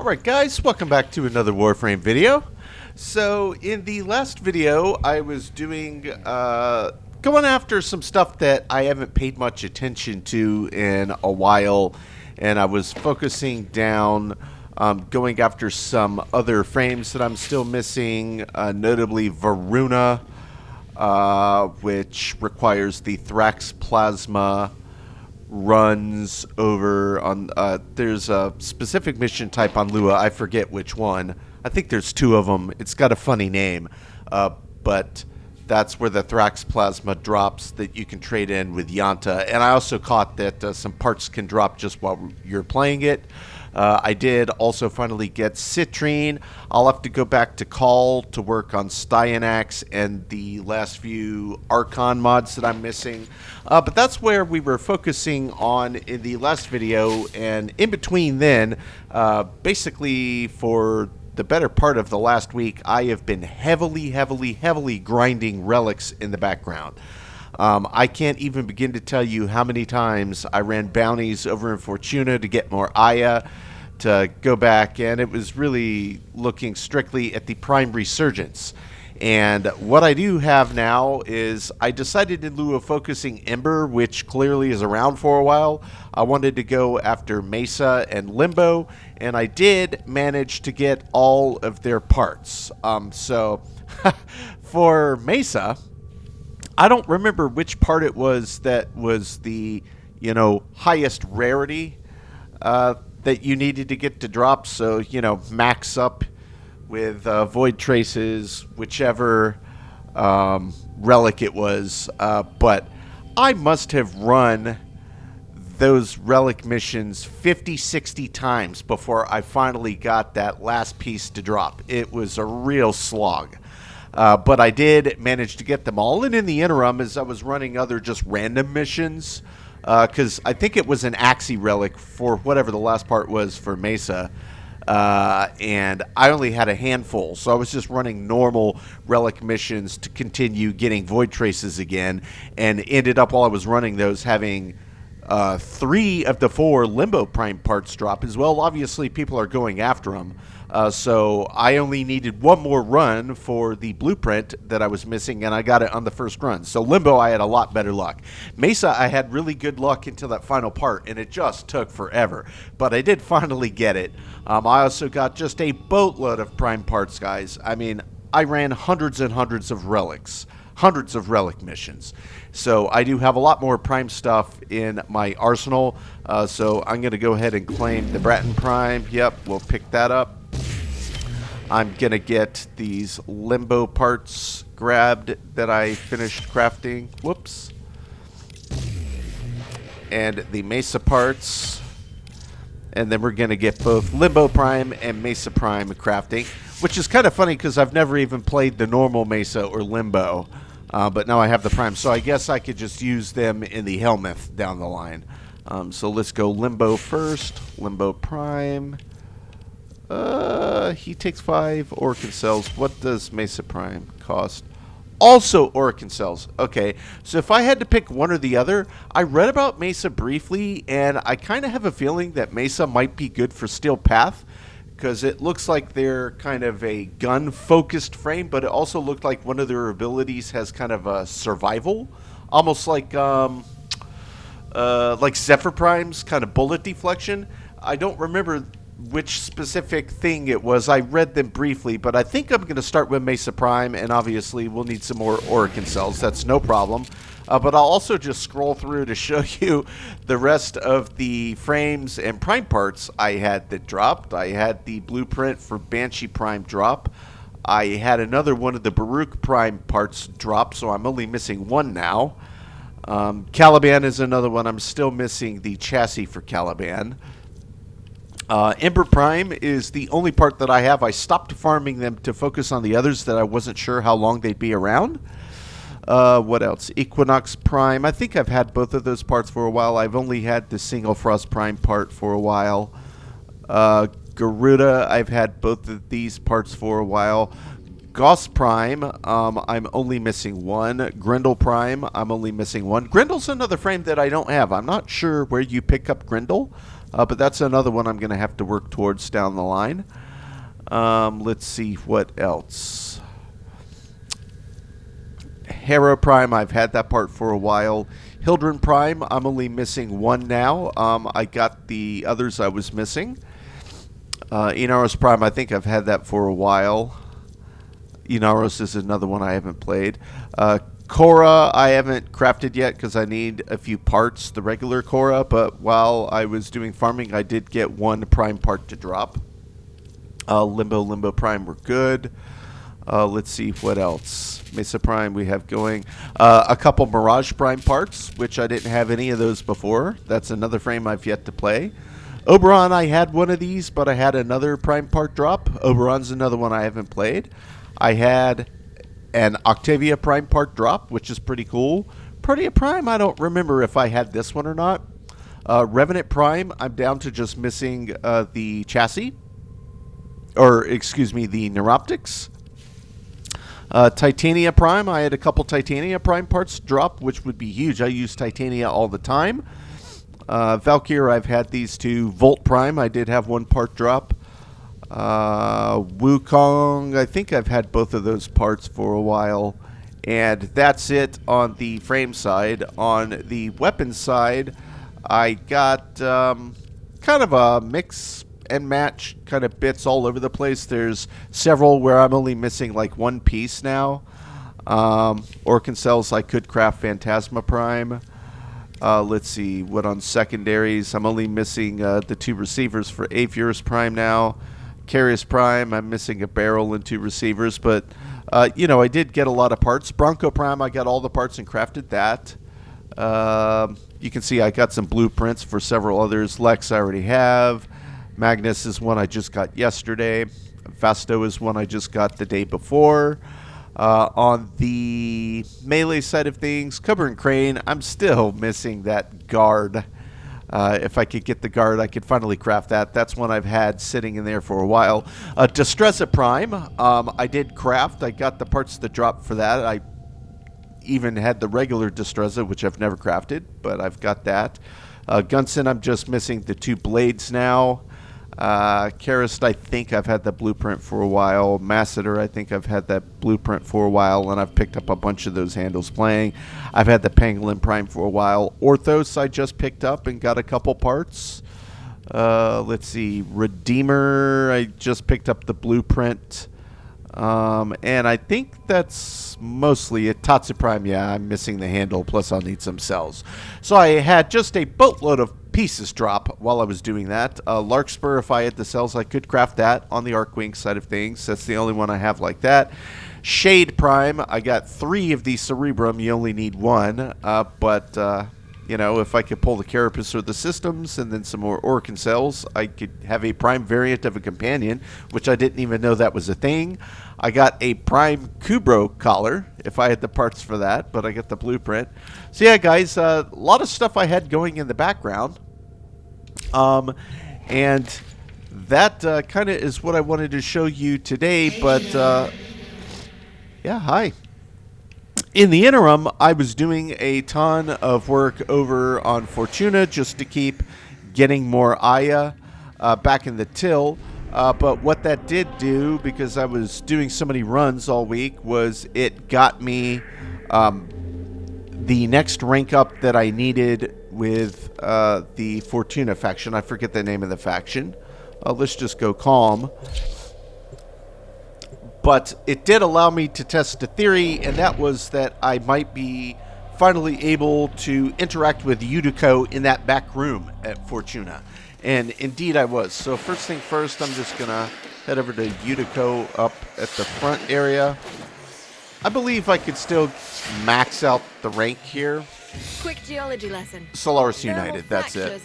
Alright guys, welcome back to another Warframe video. So in the last video I was doing, going after some stuff that I haven't paid much attention to in a while, and I was focusing down, going after some other frames that I'm still missing, notably Fortuna, which requires the Thrax Plasma runs over on there's a specific mission type on Lua. I forget which one. I think there's two of them. It's got a funny name, but that's where the Thrax Plasma drops that you can trade in with Yanta. And I also caught that some parts can drop just while you're playing it. I did also finally get Citrine. I'll have to go back to Call to work on Styanax and the last few Archon mods that I'm missing. But that's where we were focusing on in the last video, and in between then, basically for the better part of the last week, I have been heavily grinding relics in the background. I can't even begin to tell you how many times I ran bounties over in Fortuna to get more Aya, to go back, and it was really looking strictly at the prime resurgence. And what I do have now is I decided, in lieu of focusing Ember, which clearly is around for a while, I wanted to go after Mesa and Limbo, and I did manage to get all of their parts. So for Mesa, I don't remember which part it was that was the, highest rarity that you needed to get to drop. So, max up with Void Traces, whichever relic it was. But I must have run those relic missions 50, 60 times before I finally got that last piece to drop. It was a real slog. But I did manage to get them all. And in the interim, as I was running other just random missions, because I think it was an Axie relic for whatever the last part was for Mesa, and I only had a handful, so I was just running normal relic missions to continue getting Void Traces again, and ended up, while I was running those, having 3 of the 4 Limbo Prime parts drop as well. Obviously, people are going after them. So I only needed one more run for the blueprint that I was missing, and I got it on the first run. So Limbo, I had a lot better luck. Mesa, I had really good luck until that final part, and it just took forever. But I did finally get it. I also got just a boatload of prime parts, guys. I mean, I ran hundreds and hundreds of relics. Hundreds of relic missions. So I do have a lot more prime stuff in my arsenal. So I'm going to go ahead and claim the Bratton Prime. Yep, we'll pick that up. I'm going to get these Limbo parts grabbed that I finished crafting. Whoops. And the Mesa parts. And then we're going to get both Limbo Prime and Mesa Prime crafting, which is kind of funny because I've never even played the normal Mesa or Limbo. But now I have the Prime, so I guess I could just use them in the Helmuth down the line. So let's go Limbo first. Limbo Prime. He takes 5 Orchid Cells. What does Mesa Prime cost? Also Orchid Cells. Okay, so if I had to pick one or the other, I read about Mesa briefly, and I kind of have a feeling that Mesa might be good for Steel Path, because it looks like they're kind of a gun-focused frame, but it also looked like one of their abilities has kind of a survival, almost like Zephyr Prime's kind of bullet deflection. I don't remember which specific thing it was. I read them briefly, but I think I'm going to start with Mesa Prime, and obviously we'll need some more Orchid Cells. That's no problem. But I'll also just scroll through to show you the rest of the frames and prime parts I had that dropped. I had the blueprint for Banshee Prime drop. I had another one of the Baruch Prime parts drop, so I'm only missing one now. Caliban is another one. I'm still missing the chassis for Caliban. Ember Prime is the only part that I have. I stopped farming them to focus on the others that I wasn't sure how long they'd be around. What else? Equinox Prime. I think I've had both of those parts for a while. I've only had the single Frost Prime part for a while. Garuda, I've had both of these parts for a while. Gauss Prime, I'm only missing one. Grendel Prime, I'm only missing one. Grendel's another frame that I don't have. I'm not sure where you pick up Grendel. But that's another one I'm going to have to work towards down the line. Let's see what else. Hero Prime, I've had that part for a while. Hildren Prime, I'm only missing one now. I got the others I was missing. Inaros Prime, I think I've had that for a while. Inaros is another one I haven't played. Korra, I haven't crafted yet because I need a few parts, the regular Korra, but while I was doing farming, I did get one Prime part to drop. Limbo Prime were good. Let's see what else. Mesa Prime we have going. A couple Mirage Prime parts, which I didn't have any of those before. That's another frame I've yet to play. Oberon, I had one of these, but I had another Prime part drop. Oberon's another one I haven't played. I had an Octavia Prime part drop, which is pretty cool. Protea Prime, I don't remember if I had this one or not. Revenant Prime, I'm down to just missing the chassis. Or, excuse me, the Neuroptics. Titania Prime, I had a couple Titania Prime parts drop, which would be huge. I use Titania all the time. Valkyr, I've had these two. Volt Prime, I did have one part drop. Wukong, I think I've had both of those parts for a while. And that's it on the frame side. On the weapon side, I got kind of a mix and match kind of bits all over the place. There's several where I'm only missing like one piece now. Orcancels, I could craft Phantasma Prime. Let's see, what on secondaries? I'm only missing the two receivers for Avior's Prime now. Carius Prime, I'm missing a barrel and two receivers, but I did get a lot of parts. Bronco Prime, I got all the parts and crafted that. You can see I got some blueprints for several others. Lex I already have. Magnus is one I just got yesterday. Vasto is one I just got the day before. On the melee side of things, Cobra and Crane, I'm still missing that guard. If I could get the guard, I could finally craft that. That's one I've had sitting in there for a while. Distressa Prime, I did craft. I got the parts that dropped for that. I even had the regular Distressa, which I've never crafted, but I've got that. Gunson, I'm just missing the two blades now. Karist, I think I've had the blueprint for a while. Masseter, I think I've had that blueprint for a while, and I've picked up a bunch of those handles playing. I've had the Pangolin Prime for a while. Orthos, I just picked up and got a couple parts. Let's see. Redeemer, I just picked up the blueprint. And I think that's mostly it. Tatsu Prime, yeah, I'm missing the handle, plus I'll need some cells. So I had just a boatload of pieces drop while I was doing that. Larkspur, if I had the cells, I could craft that on the Arcwing side of things. That's the only one I have like that. Shade Prime, I got 3 of the Cerebrum. You only need 1. If I could pull the Carapace or the Systems and then some more Orcan cells, I could have a Prime variant of a Companion, which I didn't even know that was a thing. I got a Prime Kubro collar, if I had the parts for that, but I got the blueprint. So yeah, guys, a lot of stuff I had going in the background. And that kind of is what I wanted to show you today, but yeah, hi. In the interim, I was doing a ton of work over on Fortuna just to keep getting more Aya back in the till. But what that did do, because I was doing so many runs all week, was it got me the next rank up that I needed with the Fortuna faction. I forget the name of the faction. Let's just go calm. But it did allow me to test a theory, and that was that I might be finally able to interact with Yudiko in that back room at Fortuna. And indeed I was. So first thing first, I'm just going to head over to Yudiko up at the front area. I believe I could still max out the rank here. Quick geology lesson. Solaris United, that's it.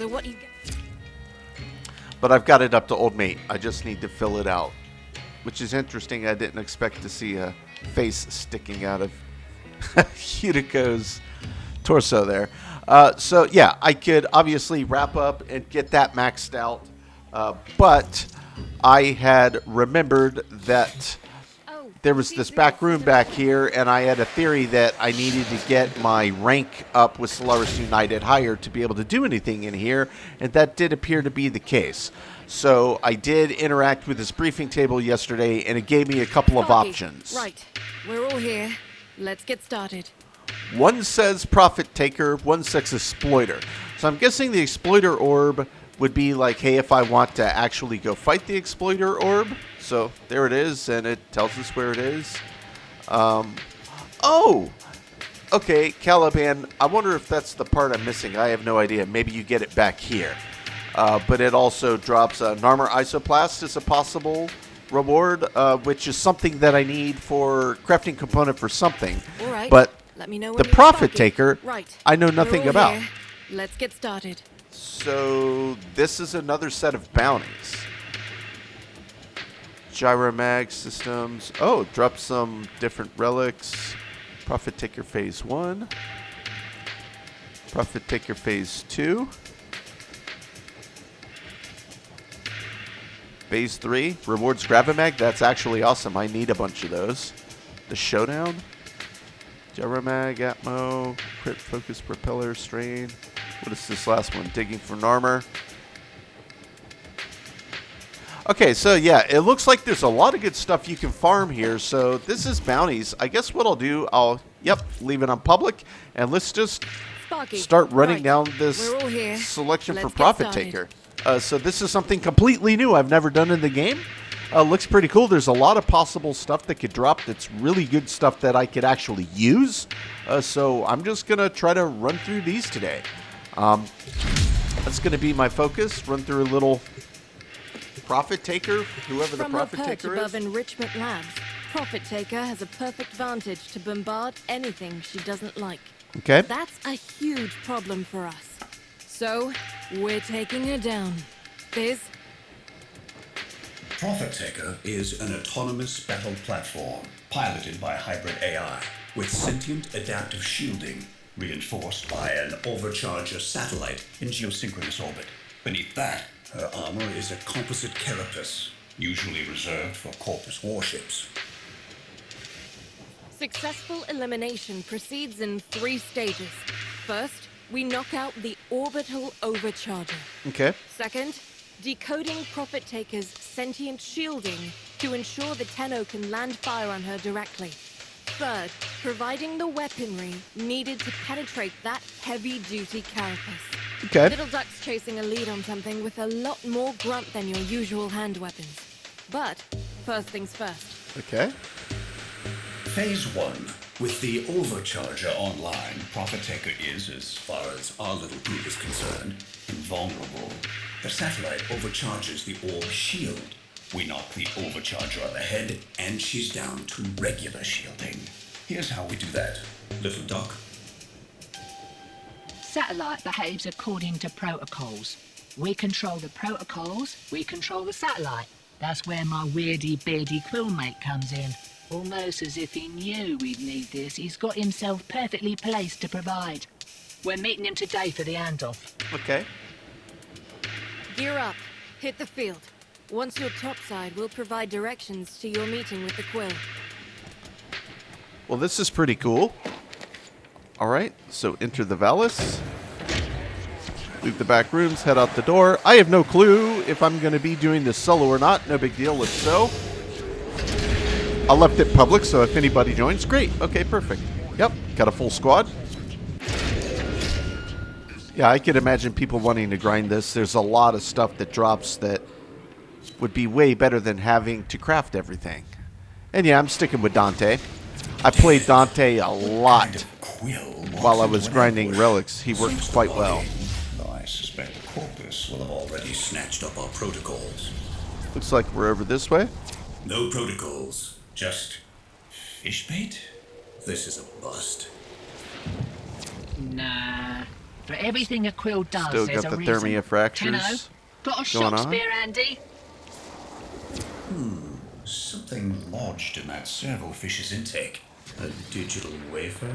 But I've got it up to Old Mate. I just need to fill it out. Which is interesting. I didn't expect to see a face sticking out of Yudiko's torso there. So, yeah, I could obviously wrap up and get that maxed out. But I had remembered that there was this back room back here, and I had a theory that I needed to get my rank up with Solaris United higher to be able to do anything in here, and that did appear to be the case. So I did interact with this briefing table yesterday, and it gave me a couple of options. Right. We're all here. Let's get started. One says Profit Taker, one says Exploiter. So I'm guessing the Exploiter orb would be like, hey, if I want to actually go fight the Exploiter orb. So there it is, and it tells us where it is. Oh! Okay, Caliban, I wonder if that's the part I'm missing. I have no idea. Maybe you get it back here. But it also drops an armor isoplast as a possible reward, which is something that I need for crafting component for something. All right. But let me know when the you're Profit sparking. Taker, Right. I know We're nothing all about. here. Let's get started. So this is another set of bounties. Gyromag systems. Oh, drop some different relics. Profit Taker Phase 1. Profit Taker Phase 2. Phase 3. Rewards Gravimag. That's actually awesome. I need a bunch of those. The Showdown. Gyromag, Atmo, Crit Focus Propeller, Strain. What is this last one? Digging for an armor. Okay, so yeah, it looks like there's a lot of good stuff you can farm here. So this is bounties. I guess what I'll do, leave it on public, and let's just Sparky. start running Right. down this We're all here. selection Let's for get Profit started. Taker. So this is something completely new I've never done in the game. Looks pretty cool. There's a lot of possible stuff that could drop that's really good stuff that I could actually use. So I'm just going to try to run through these today. That's going to be my focus. Run through a little Profit Taker, whoever the From her Profit perch Taker above is. Enrichment Labs, Profit Taker has a perfect vantage to bombard anything she doesn't like. Okay. That's a huge problem for us. So, we're taking her down. Biz? Profit Taker is an autonomous battle platform piloted by hybrid AI with sentient adaptive shielding reinforced by an overcharger satellite in geosynchronous orbit. Beneath that, her armor is a composite carapace, usually reserved for Corpus warships. Successful elimination proceeds in 3 stages. First, we knock out the orbital overcharger. Okay. Second, decoding Profit Taker's sentient shielding to ensure the Tenno can land fire on her directly. Third, providing the weaponry needed to penetrate that heavy-duty carapace. Okay. Little Duck's chasing a lead on something with a lot more grunt than your usual hand weapons. But, first things first. Okay. Phase 1. With the overcharger online, Profit Taker is, as far as our little group is concerned, invulnerable. The satellite overcharges the orb shield. We knock the overcharger on the head, and she's down to regular shielding. Here's how we do that. Little Duck. Satellite behaves according to protocols. We control the protocols, we control the satellite. That's where my weirdy-beardy quillmate comes in. Almost as if he knew we'd need this, he's got himself perfectly placed to provide. We're meeting him today for the handoff. Okay. Gear up. Hit the field. Once you're topside, we'll provide directions to your meeting with the Quill. Well, this is pretty cool. All right, so enter the Valis. Leave the back rooms, head out the door. I have no clue if I'm going to be doing this solo or not. No big deal if so. I left it public, so if anybody joins, great. Okay, perfect. Yep, got a full squad. Yeah, I could imagine people wanting to grind this. There's a lot of stuff that drops that would be way better than having to craft everything. And yeah, I'm sticking with Dante. I played Dante a lot while I was grinding relics. He worked quite well. Though I suspect the Corpus will have already snatched up our protocols. Looks like we're over this way. No protocols, just fish bait? This is a bust. Nah. For everything a quill does, Still there's got a the reason. Thermia fractures Tenno, got a going shock on. spear, Andy? Something lodged in that servo fish's intake. A digital wafer?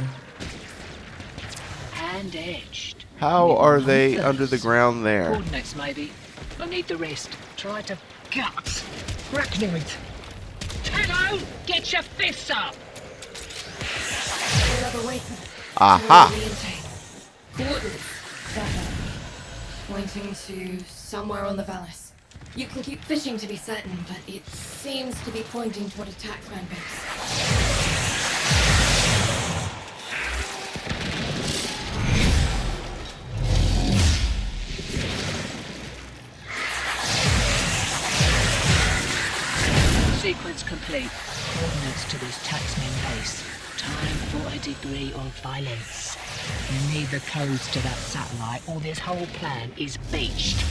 Hand etched. How are they under the ground there? Coordinates, maybe. I need the rest. Try to gut. Arachnid. Tenno! Don't get your fists up! Another weapon. Aha! Coordinates. Baka. Pointing to somewhere on the Vallis. You can keep fishing to be certain, but it seems to be pointing toward a taxman base. Sequence complete. Coordinates to this taxman base. Time for a degree of violence. You need the codes to that satellite, or this whole plan is beached.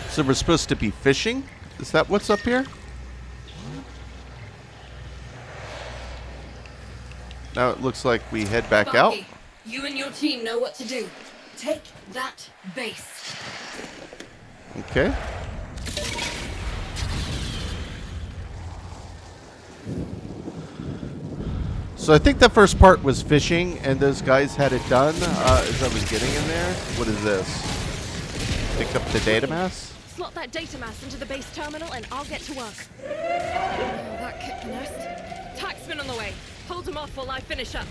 So we're supposed to be fishing? Is that what's up here? Now it looks like we head back out. Sparky, you and your team know what to do. Take that base. Okay. So I think the first part was fishing, and those guys had it done as I was getting in there. What is this? Pick up the data mass? Slot that data mass into the base terminal and I'll get to work. Oh, that kicked the nest. Taxman on the way. Hold him off while I finish up.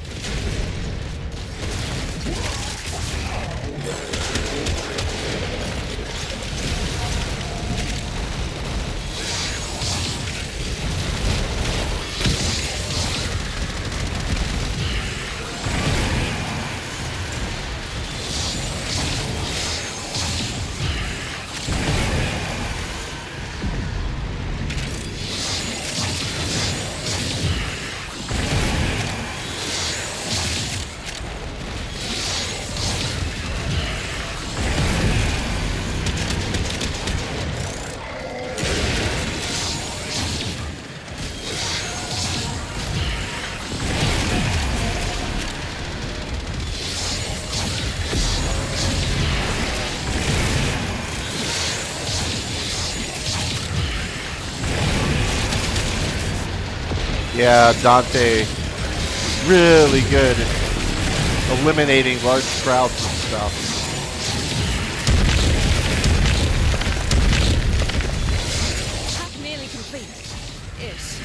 Yeah, Dante is really good at eliminating large crowds and stuff. Pack nearly complete. Ish.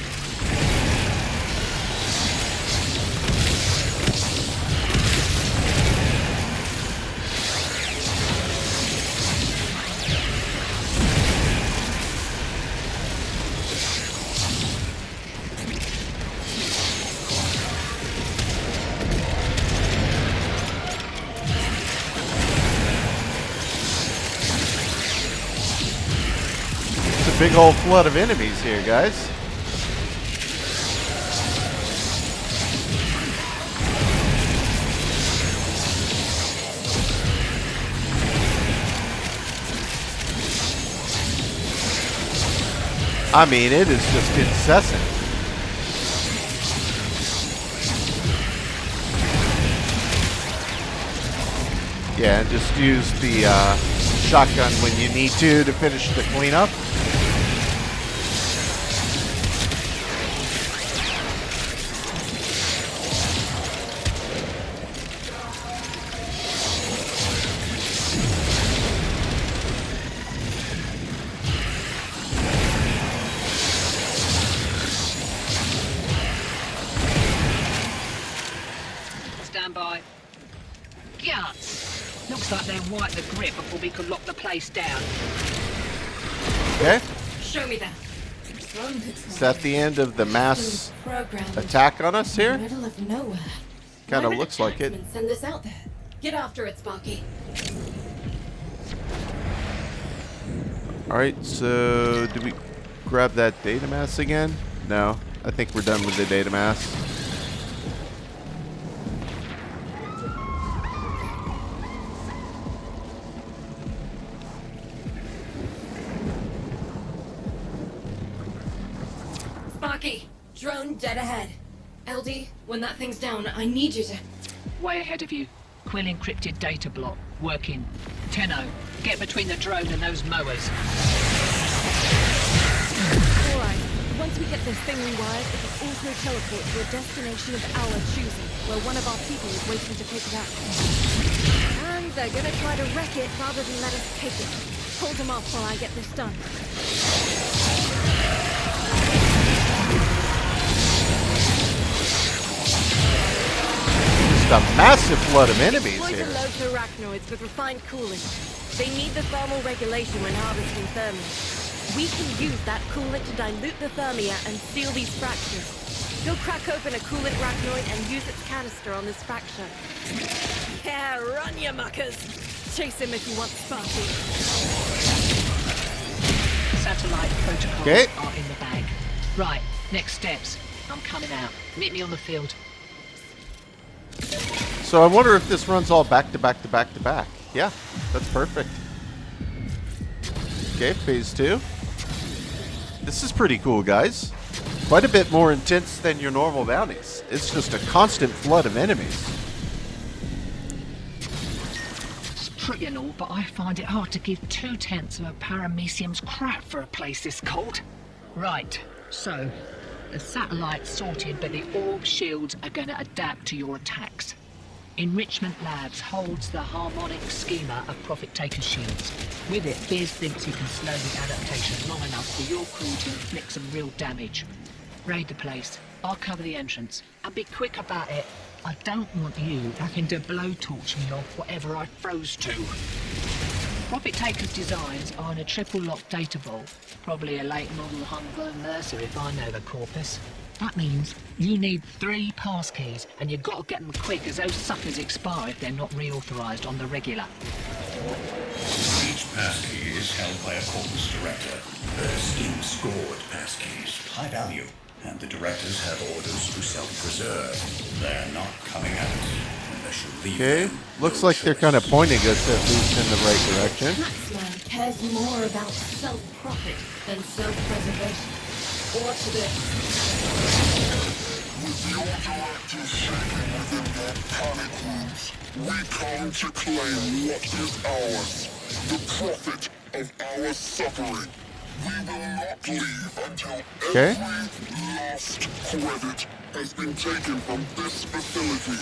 Big old flood of enemies here, guys. I mean, it is just incessant. Yeah, and just use the shotgun when you need to finish the cleanup. Stand by. Guts! Looks like they'll wipe the grip before we can lock the place down. Okay. Show me that. Is that the end of the mass Programmed attack on us in here? the middle of nowhere. Kind Why of would looks the like it. taxman Send this out there. Get after it, Sparky. Alright, so do we grab that data mass again? No, I think we're done with the data mass. Sparky, drone dead ahead. LD, when that thing's down, I need you to... Way ahead of you. Quill encrypted data block. Working. Tenno, get between the drone and those mowers. Alright, once we get this thing rewired, it will auto-teleport to a destination of our choosing, where one of our people is waiting to pick it up. And They're gonna try to wreck it rather than let us take it. Hold them off while I get this done. Just a massive flood of enemies Deploy here. the loads of arachnoids with refined coolant. They need the thermal regulation when harvesting thermia. We can use that coolant to dilute the thermia and seal these fractures. You'll crack open a coolant arachnoid and use its canister on this fracture. Yeah, run, you muckers! Chase him if you want Sparky. Satellite protocols Okay. are in the bag. Right, next steps. I'm coming out. Meet me on the field. So I wonder if this runs all back to back to back to back. Yeah, that's perfect. Okay, phase 2. This is pretty cool, guys. Quite a bit more intense than your normal bounties. It's just a constant flood of enemies. It's pretty and all, but I find it hard to give 2/10 of a paramecium's crap for a place this cold. Right, so the satellite's sorted, but the orb shields are going to adapt to your attacks. Enrichment Labs holds the harmonic schema of Profit Taker shields. With it, Biz thinks he can slow the adaptation long enough for your crew to inflict some real damage. Raid the place. I'll cover the entrance. And be quick about it. I don't want you having to blowtorch me off whatever I froze to. Profit Taker's designs are in a triple lock data vault. Probably a late model homegrown Mercer if I know the corpus. That means you need 3 passkeys, and you've got to get them quick as those suckers expire if they're not reauthorized on the regular. Each passkey is held by a corpus director. They're scheme-scored passkeys, high value, and the directors have orders to self-preserve. They're not coming out unless you leave Okay, them. looks No like they're choice. kind of pointing us at least in the right direction. Taxman cares more about self-profit than self-preservation. Watch this. With your directors shaking within their panic rooms, we come to claim what is ours, the profit of our suffering. We will not leave until Okay. every last credit has been taken from this facility.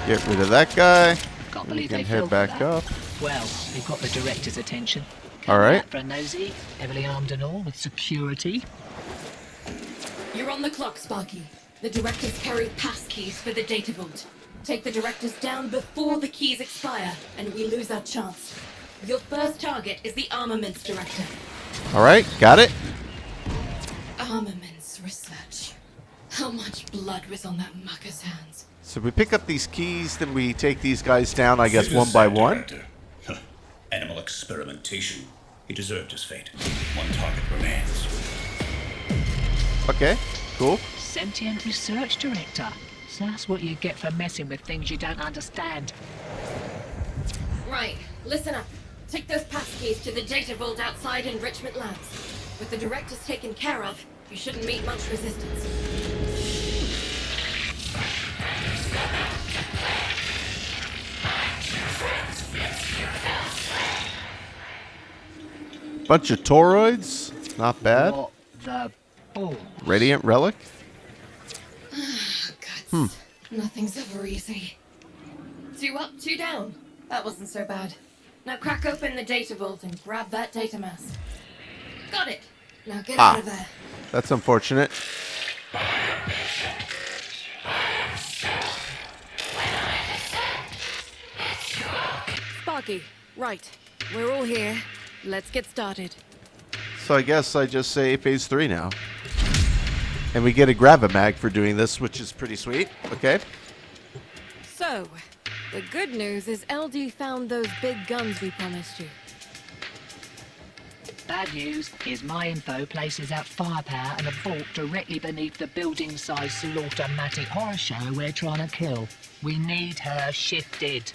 Get rid of that guy. Can't We believe can they head fell back for that. up. Well, we've got the director's attention. All right. Out for a nosy, heavily armed and all, with security. You're on the clock, Sparky. The directors carry pass keys for the data vault. Take the directors down before the keys expire, and we lose our chance. Your first target is the armaments director. All right, got it. Armaments research. How much blood was on that mucker's hands? So we pick up these keys, then we take these guys down, I guess, Figure one by said one. director. Huh. Animal experimentation. He deserved his fate. One target remains. Okay, cool. Sentient research director. So that's what you get for messing with things you don't understand. Right, listen up. Take those pass keys to the data vault outside Enrichment Labs. With the directors taken care of, you shouldn't meet much resistance. Bunch of toroids, not bad. What the ball? Radiant relic. Guts. Nothing's ever easy. 2 up, 2 down. That wasn't so bad. Now crack open the data vault and grab that data mass. Got it. Now get out of there. That's unfortunate. Sparky, right. We're all here. Let's get started. So I guess I just say phase 3 now. And we get a grab-a-mag for doing this, which is pretty sweet. Okay. So, the good news is LD found those big guns we promised you. Bad news is my info places out firepower and a vault directly beneath the building-sized slaughter-matic horror show we're trying to kill. We need her shifted.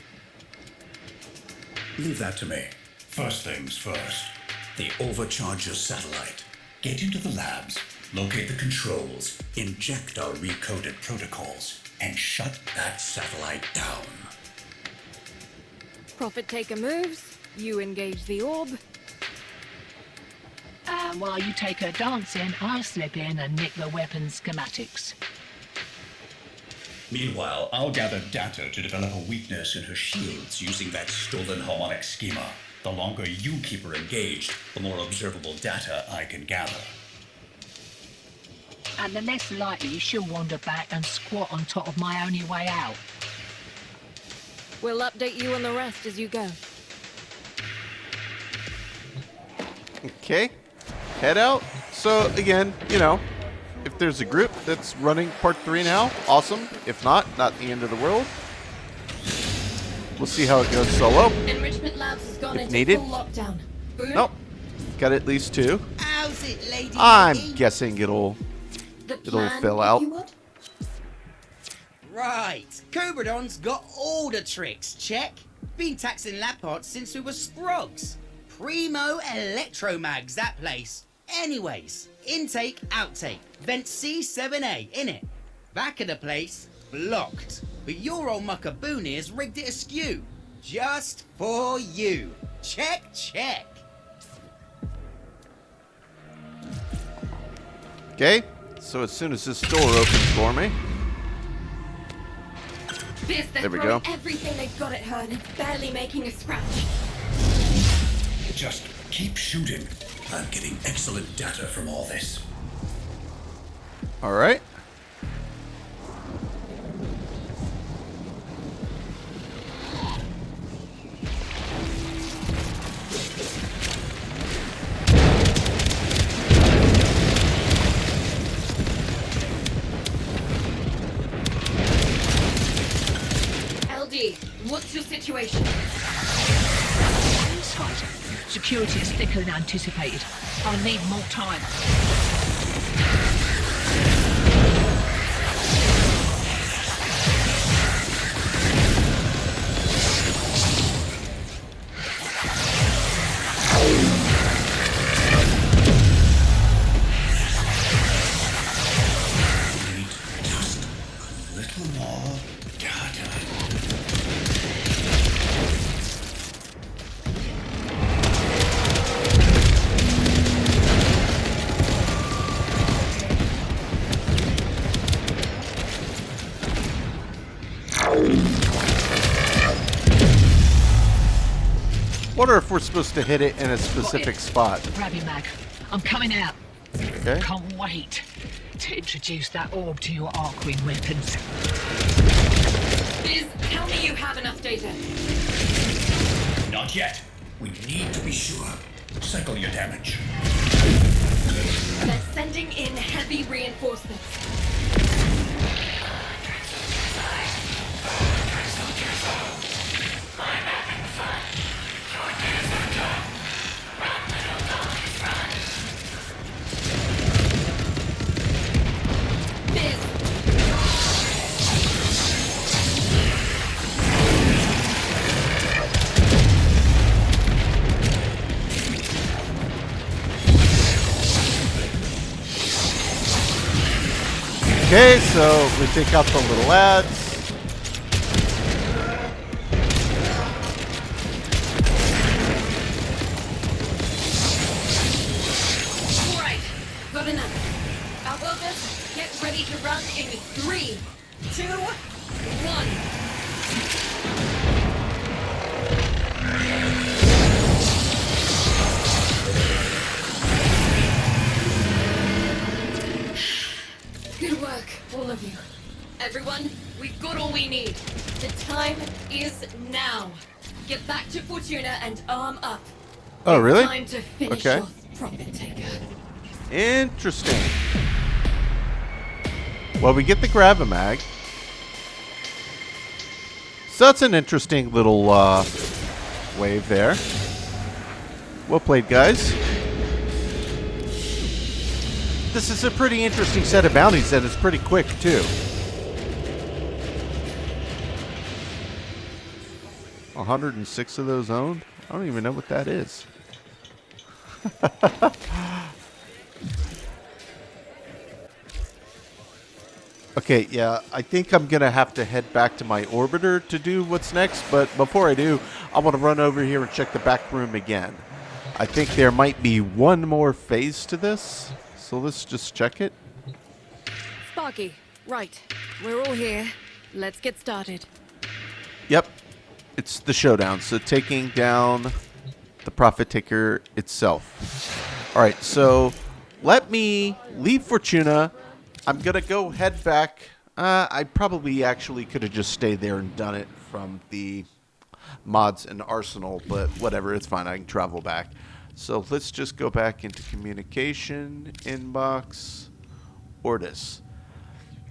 Leave that to me. First things first. The Overcharger satellite. Get into the labs, locate the controls, inject our recoded protocols, and shut that satellite down. Profit Taker moves, you engage the orb. And while you take her dancing, I'll slip in and nick the weapons schematics. Meanwhile, I'll gather data to develop a weakness in her shields using that stolen harmonic schema. The longer you keep her engaged, the more observable data I can gather. And the less likely she'll wander back and squat on top of my only way out. We'll update you on the rest as you go. Okay. Head out. So, again, you know, if there's a group that's running part 3 now, awesome. If not the end of the world. We'll see how it goes solo. Enrichment Labs has gone If into needed. full lockdown. Boone, Nope. Got at least 2. How's it, lady? I'm guessing it'll the it'll plan, fill if out. you would? Right. Cobradon's got all the tricks, check. Been taxing lab parts since we were sprogs. Primo electromags, that place. Anyways, intake, outtake. Vent C7A, innit? Back of the place, blocked. But your old mucker Boonier's rigged it askew. Just for you. Check, check. Okay. So as soon as this door opens for me. Biz, they're There we throwing go. everything they've got at her and it's barely making a scratch. Just keep shooting. I'm getting excellent data from all this. All right. LD, what's your situation? Inside. Security is thicker than anticipated. I'll need more time. Need just a little more data. Wonder if we're supposed to hit it in a specific spot. Grab your mag. I'm coming out. Okay. Can't wait to introduce that orb to your Arcwing weapons. Biz, tell me you have enough data. Not yet. We need to be sure. Cycle your damage. They're sending in heavy reinforcements. Biz, Okay, so we take out the little lads. all right, got enough. Outworkers, get ready to run in 3, 2, 1. Good work, all of you. Everyone, we've got all we need. The time is now. Get back to Fortuna and arm up. Oh, It's really? time to finish Okay. off Profit Taker. Interesting. Well, we get the grab-a-mag. So that's an interesting little wave there. Well played, guys. This is a pretty interesting set of bounties, and it's pretty quick, too. 106 of those owned? I don't even know what that is. Okay, yeah, I think I'm going to have to head back to my orbiter to do what's next, but before I do, I want to run over here and check the back room again. I think there might be one more phase to this, so let's just check it. Sparky, right. We're all here. Let's get started. Yep. It's the showdown. So taking down the Prophet Taker itself. All right, so let me leave Fortuna. I'm going to go head back. I probably actually could have just stayed there and done it from the mods and arsenal, but whatever, it's fine. I can travel back. So let's just go back into communication, inbox, Ortis.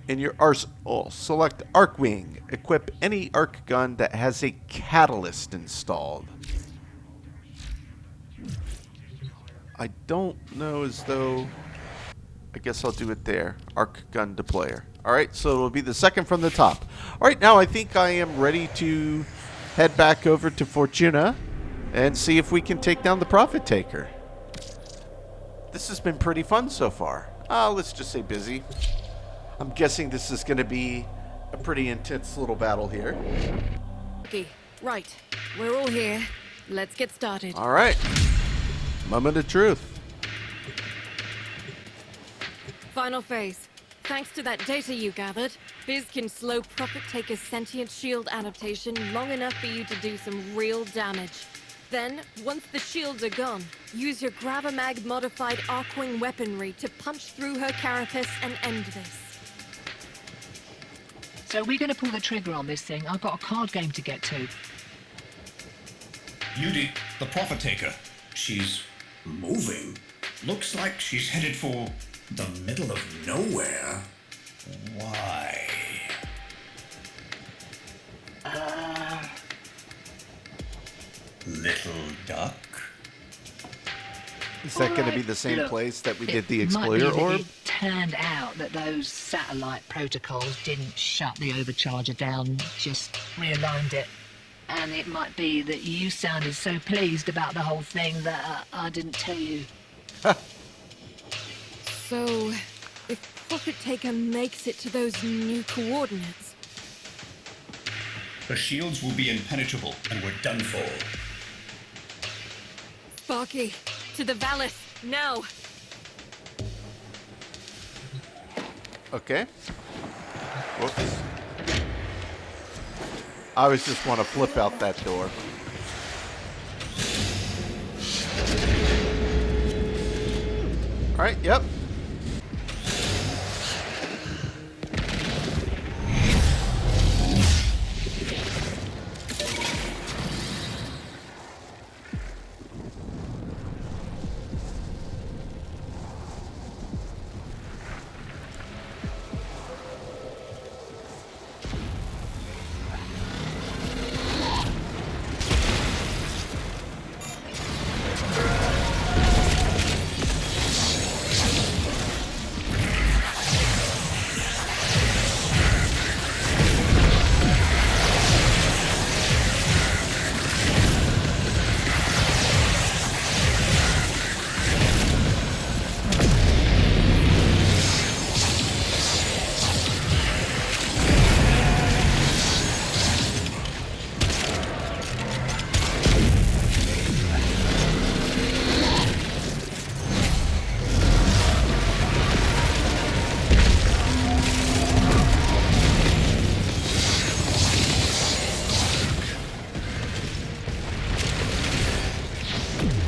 In your arsenal, select Arcwing. Equip any arc gun that has a catalyst installed. I don't know as though... I guess I'll do it there. Arc gun deployer. Alright, so it'll be the second from the top. Alright, now I think I am ready to head back over to Fortuna and see if we can take down the Prophet Taker. This has been pretty fun so far. Let's just say busy. I'm guessing this is going to be a pretty intense little battle here. Okay, right. We're all here. Let's get started. Alright. Moment of truth. Final phase. Thanks to that data you gathered, Biz can slow Prophet Taker's sentient shield adaptation long enough for you to do some real damage. Then, once the shields are gone, use your Gravamag-modified Arcwing weaponry to punch through her carapace and end this. So we're going to pull the trigger on this thing. I've got a card game to get to. Yudi, the Prophet Taker. She's moving. Looks like she's headed for the middle of nowhere. Why? Little duck? Is that going to be the same Look, place that we did the it might be Explorer that Orb? It turned out that those satellite protocols didn't shut the overcharger down, just realigned it. And it might be that you sounded so pleased about the whole thing that I didn't tell you. So, if Prophet Taker makes it to those new coordinates... Her shields will be impenetrable, and we're done for. Sparky, to the Valis, now! Okay. Whoops. I always just want to flip out that door. Alright, yep.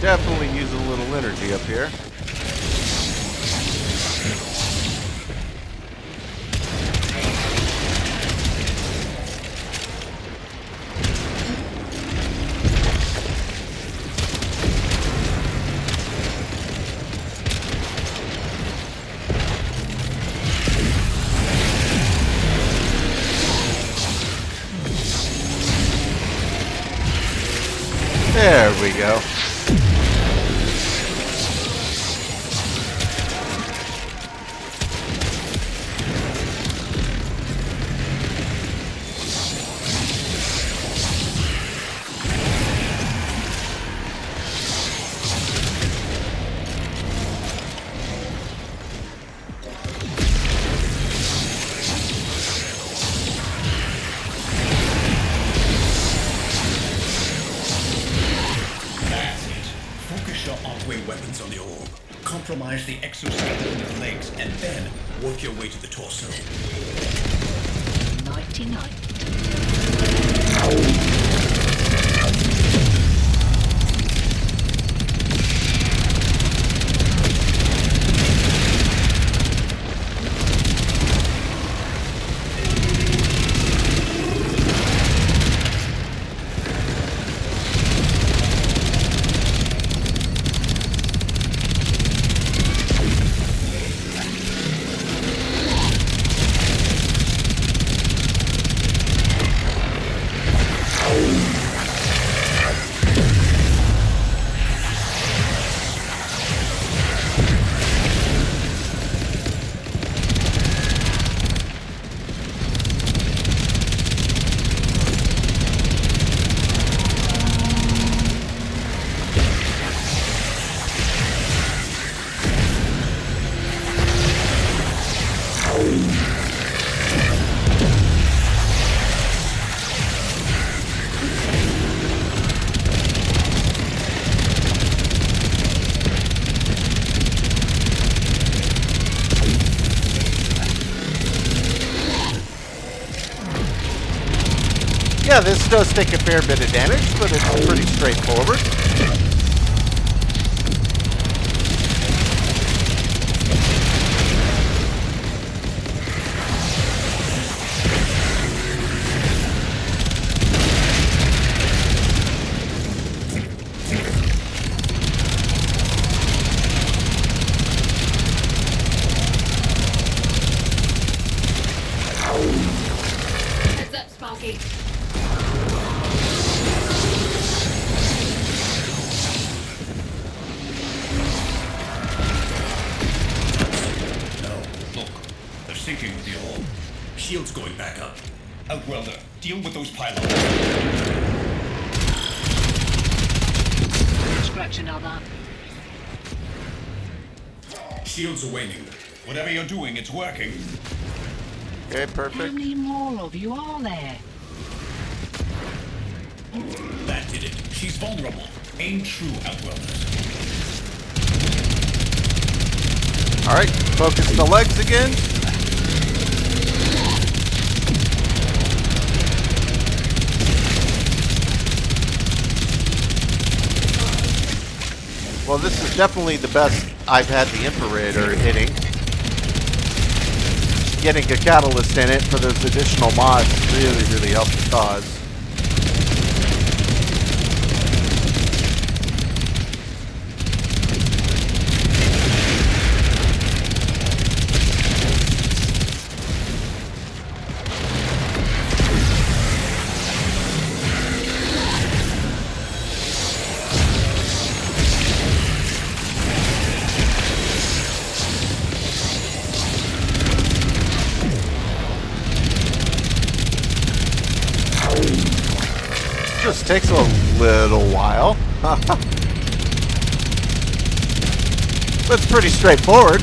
Definitely use a little energy up here. There we go. Weapons on the orb. Compromise the exoskeleton of the legs, and then work your way to the torso. nighty-night. Yeah, this does take a fair bit of damage, but it's pretty straightforward. Heads up, Sparky. They're sinking with the ore. Shield's going back up. Outwelder, deal with those pylons. Scratch another. Shields are waning. Whatever you're doing, it's working. Okay, How perfect. many more of you are there? That did it. She's vulnerable. Aim true, Outwelders. Alright, focus the legs again. Well, this is definitely the best I've had the Imperator hitting. Getting a catalyst in it for those additional mods really helped the cause. Just takes a little while. But it's pretty straightforward.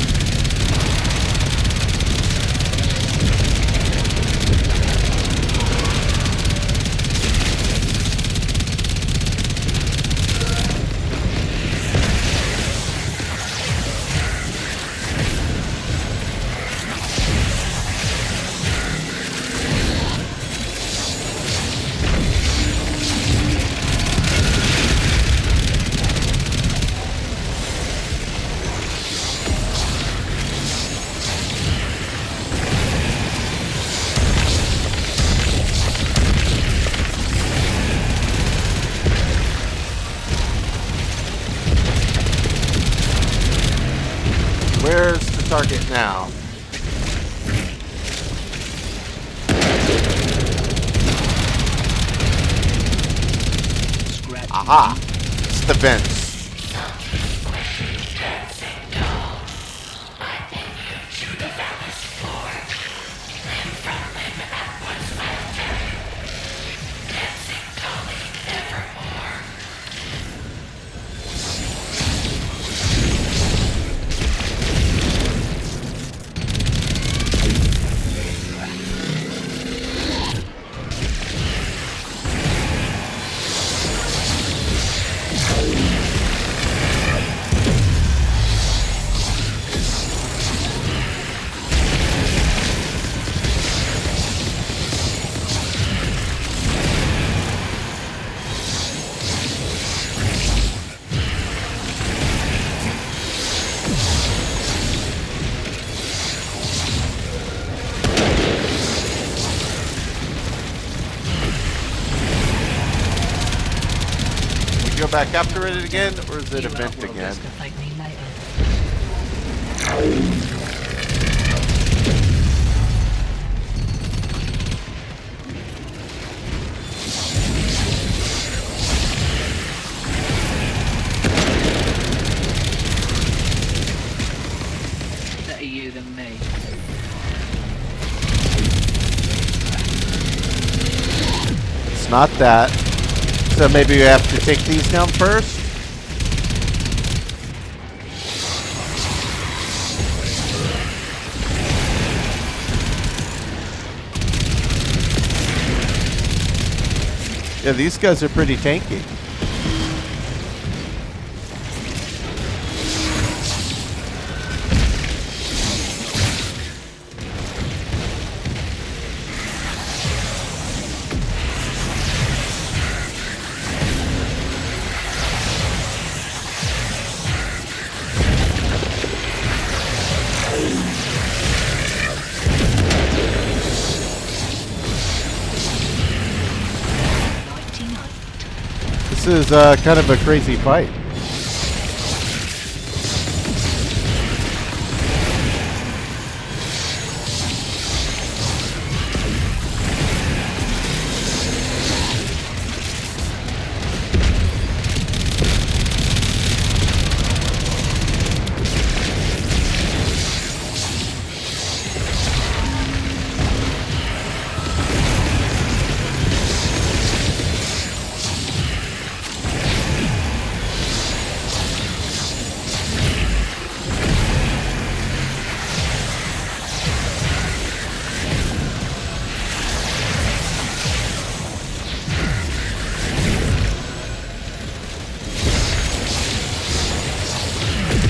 Where's the target now? Scratch. Aha! It's the vents. go back after it again, or is it You event outworlders again? can thank me later. Better you than me. It's not that. So maybe we have to take these down first? Yeah, these guys are pretty tanky. This is kind of a crazy fight.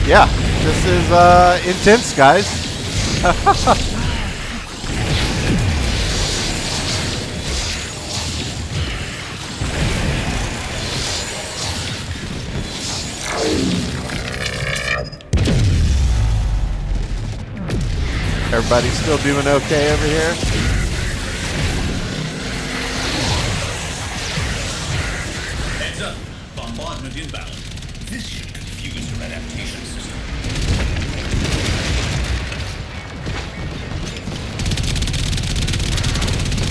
Yeah, this is intense, guys. Everybody still doing okay over here? Heads up. Bombardment inbound. This should confuse your adaptation system.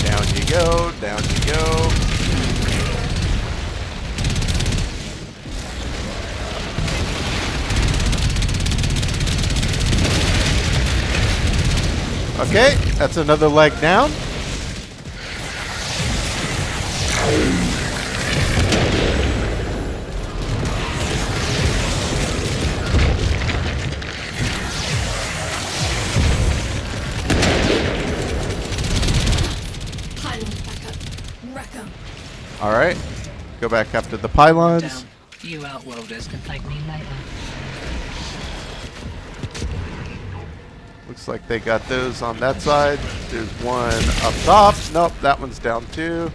Down you go, down you go. Okay, that's another leg down. Pylons back up. Wreck 'em. All right, go back after the pylons. Down. You outworlders can thank me later. Looks like they got those on that side. There's one up top. Nope, that one's down too.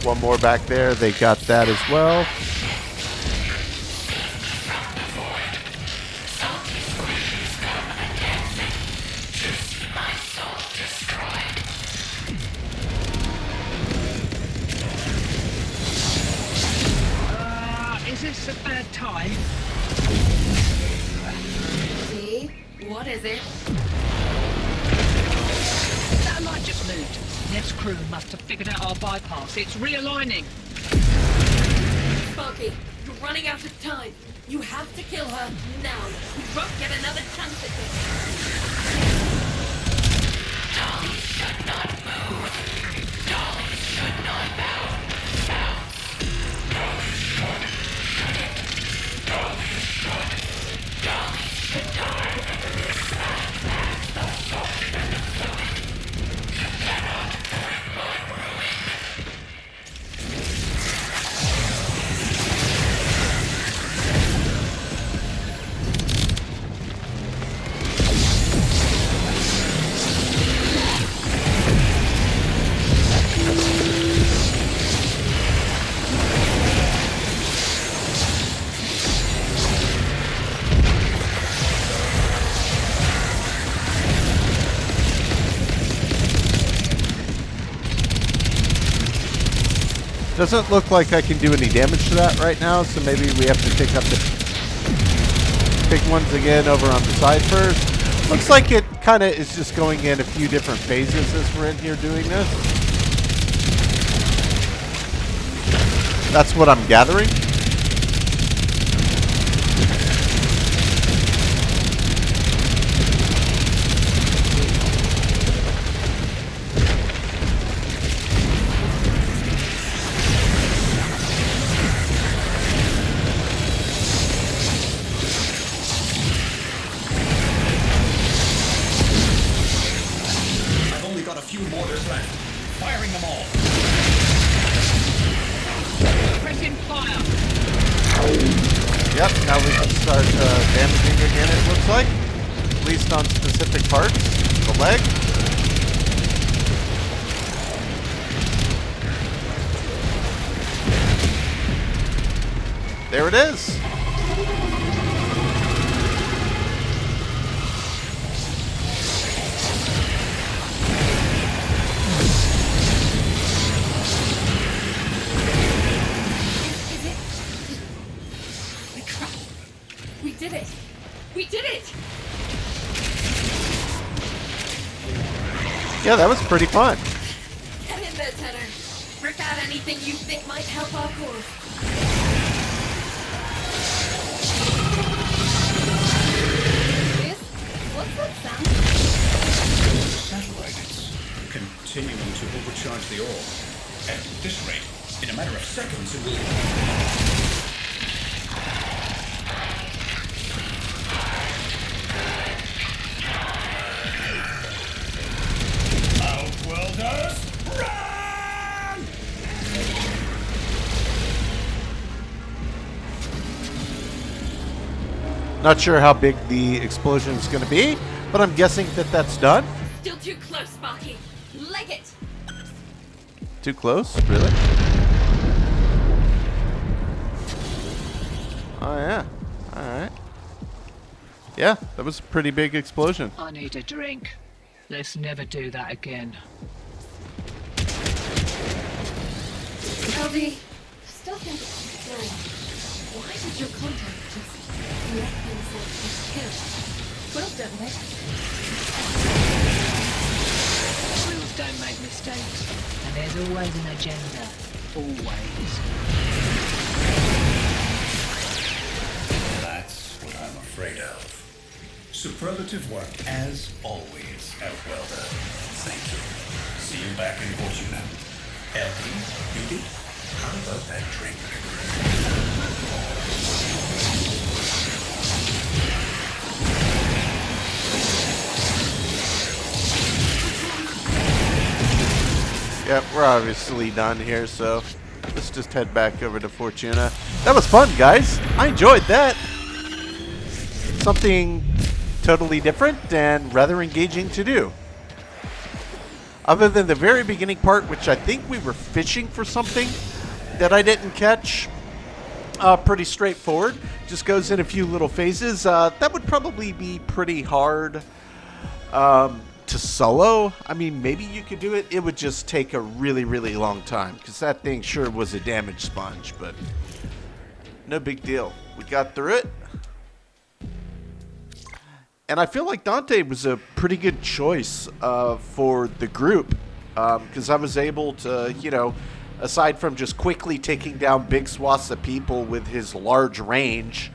One more back there. They got that as well. Is this a bad time? See? What is it? That light just moved. Nev's crew must have figured out our bypass. It's realigning. Sparky, you're running out of time. You have to kill her now. We won't get another chance at this. Dolly should not move. Dolly should not bow. Doesn't look like I can do any damage to that right now, so maybe we have to take up the big ones again over on the side first. Looks like it kind of is just going in a few different phases as we're in here doing this. That's what I'm gathering. I've only got a few mortars left. Firing them all. Pressing fire. Yep, now we can start damaging again, it looks like. At least on specific parts. The leg. There it is. We did it! We did it! Yeah, that was pretty fun. Get in there, Tenor. Rip out anything you think might help our cause. This? What's that sound? Satellite is continuing to overcharge the ore. At this rate, in a matter of seconds, it will... Outworlders, run! Not sure how big the explosion is going to be, but I'm guessing that that's done. Still too close, Sparky. Leg it! Too close? Really? Oh, yeah. Alright. Yeah, that was a pretty big explosion. I need a drink. Let's never do that again. LD, I still think it's scary. Why did your contact just let himself be killed? Wills don't make Wills don't make mistakes. And there's always an agenda. Always. That's what I'm afraid of. Superlative work, as always, Outwelder. Thank you. See you back in Fortuna. Ellie, Beauty, how about that drink? Yep, we're obviously done here, so let's just head back over to Fortuna. That was fun, guys. I enjoyed that. Something totally different and rather engaging to do. Other than the very beginning part, which I think we were fishing for something that I didn't catch. Pretty straightforward. Just goes in a few little phases. That would probably be pretty hard to solo. I mean, maybe you could do it. It would just take a really, really long time because that thing sure was a damage sponge, but no big deal. We got through it. And I feel like Dante was a pretty good choice for the group because I was able to, you know, aside from just quickly taking down big swaths of people with his large range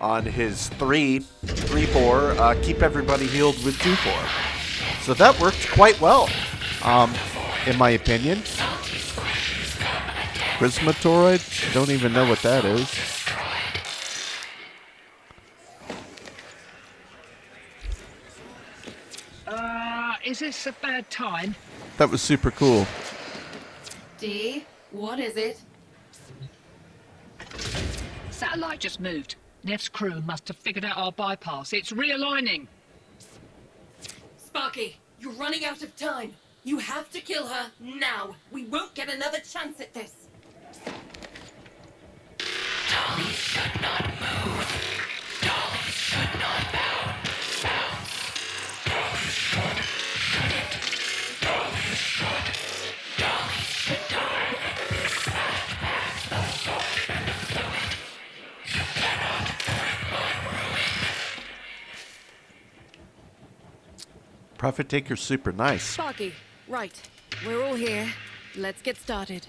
on his 3/4, keep everybody healed with 2/4. So that worked quite well, in my opinion. Prismatoroid? Don't even know what that is. Is this a bad time? That was super cool. D, what is it? Satellite just moved. Nev's crew must have figured out our bypass. It's realigning. Sparky, you're running out of time. You have to kill her now. We won't get another chance at this. Dolly should not move. Dolly should not bounce. Dolly shouldn't. Dolly should. Dolly should die in this battle. Profit Taker's super nice. Sparky, right. We're all here. Let's get started.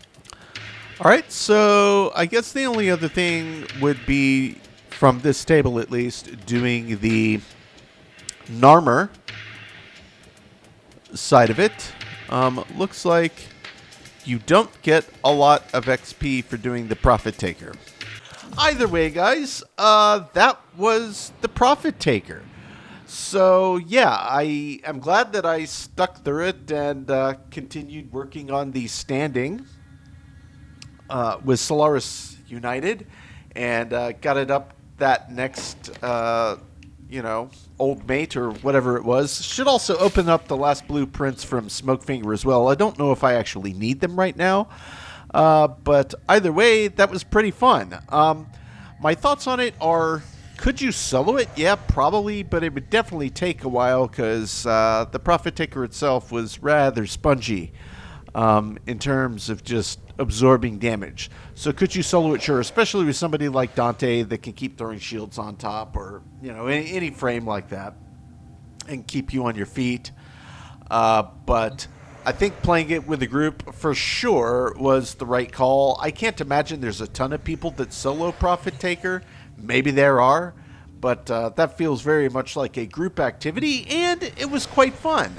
Alright, so I guess the only other thing would be, from this table at least, doing the Narmer side of it. Looks like you don't get a lot of XP for doing the Profit Taker. Either way, guys, that was the Profit Taker. So, yeah, I am glad that I stuck through it and continued working on the standing with Solaris United, and got it up that next, old mate or whatever it was. Should also open up the last blueprints from Smokefinger as well. I don't know if I actually need them right now, but either way, that was pretty fun. My thoughts on it are, could you solo it? Yeah, probably, but it would definitely take a while because the Profit Taker itself was rather spongy in terms of just absorbing damage. So could you solo it? Sure, especially with somebody like Dante that can keep throwing shields on top, or any frame like that, and keep you on your feet. But I think playing it with a group for sure was the right call. I can't imagine there's a ton of people that solo Profit Taker. Maybe there are, but that feels very much like a group activity, and it was quite fun.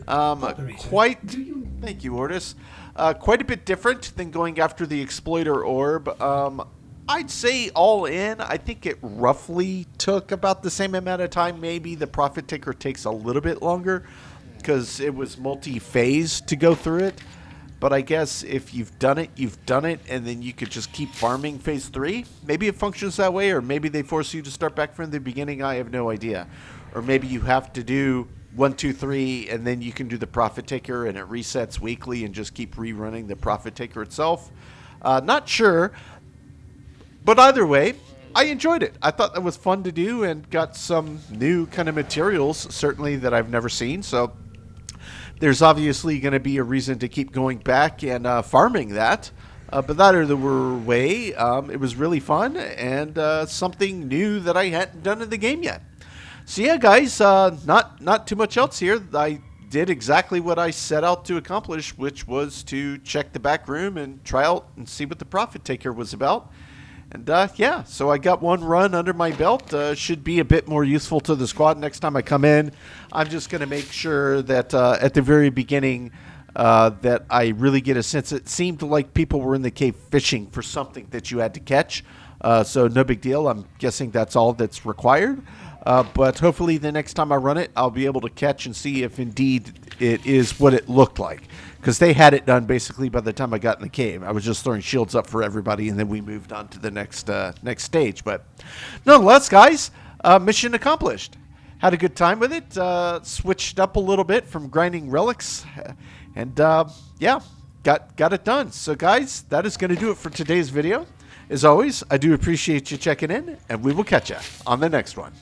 Thank you, Ortis. Quite a bit different than going after the Exploiter Orb. I'd say all in, I think it roughly took about the same amount of time. Maybe the Profit Taker takes a little bit longer because it was multi-phase to go through it. But I guess if you've done it, you've done it, and then you could just keep farming phase 3. Maybe it functions that way, or maybe they force you to start back from the beginning. I have no idea. Or maybe you have to do 1, 2, 3, and then you can do the Profit Taker, and it resets weekly and just keep rerunning the Profit Taker itself. Not sure. But either way, I enjoyed it. I thought that was fun to do and got some new kind of materials, certainly, that I've never seen. So there's obviously going to be a reason to keep going back and farming that. But that either way, it was really fun and something new that I hadn't done in the game yet. So yeah, guys, not too much else here. I did exactly what I set out to accomplish, which was to check the back room and try out and see what the Profit Taker was about. And yeah, so I got one run under my belt. Should be a bit more useful to the squad next time I come in. I'm just going to make sure that at the very beginning that I really get a sense. It seemed like people were in the cave fishing for something that you had to catch. So no big deal. I'm guessing that's all that's required. But hopefully the next time I run it, I'll be able to catch and see if indeed it is what it looked like. Because they had it done basically by the time I got in the cave. I was just throwing shields up for everybody, and then we moved on to the next stage. But nonetheless, guys, mission accomplished. Had a good time with it. Switched up a little bit from grinding relics. And yeah, got it done. So guys, that is going to do it for today's video. As always, I do appreciate you checking in, and we will catch you on the next one.